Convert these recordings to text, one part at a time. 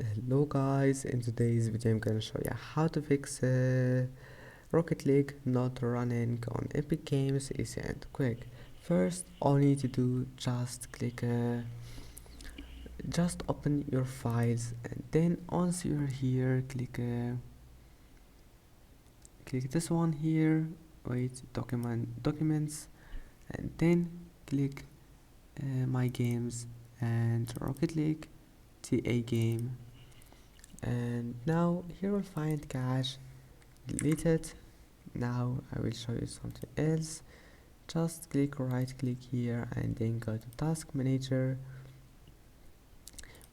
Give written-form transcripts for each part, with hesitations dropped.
Hello guys, in today's video I'm gonna show you how to fix Rocket League not running on Epic Games easy and quick. First, all you need to do, just open your files, and then once you're here, click this one here, wait, documents, and then click my games and Rocket League TA game. And now here we'll find cache, delete it. Now I will show you something else. Just right click here and then go to task manager.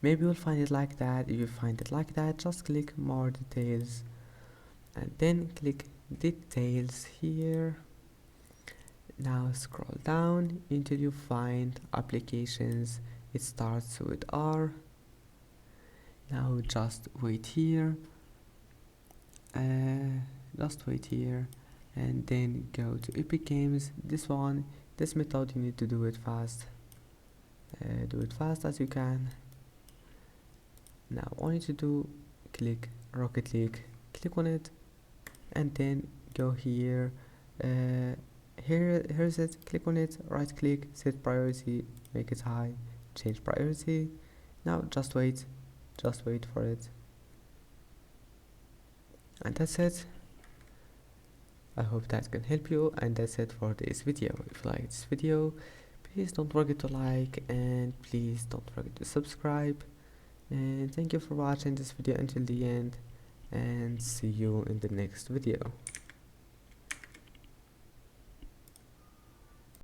Maybe you'll find it like that. If you find it like that, just click more details and then click details here. Now scroll down until you find applications. It starts with R. Now just wait here, and then go to Epic Games. This method you need to do it fast. Do it fast as you can. Now all you need to do, click Rocket League, click on it, and then go here. Here's it. Click on it. Right click, set priority, make it high, change priority. Now just wait for it, and that's it. I hope that can help you, and that's it for this video. If you like this video, please don't forget to like, and please don't forget to subscribe, and thank you for watching this video until the end, and see you in the next video.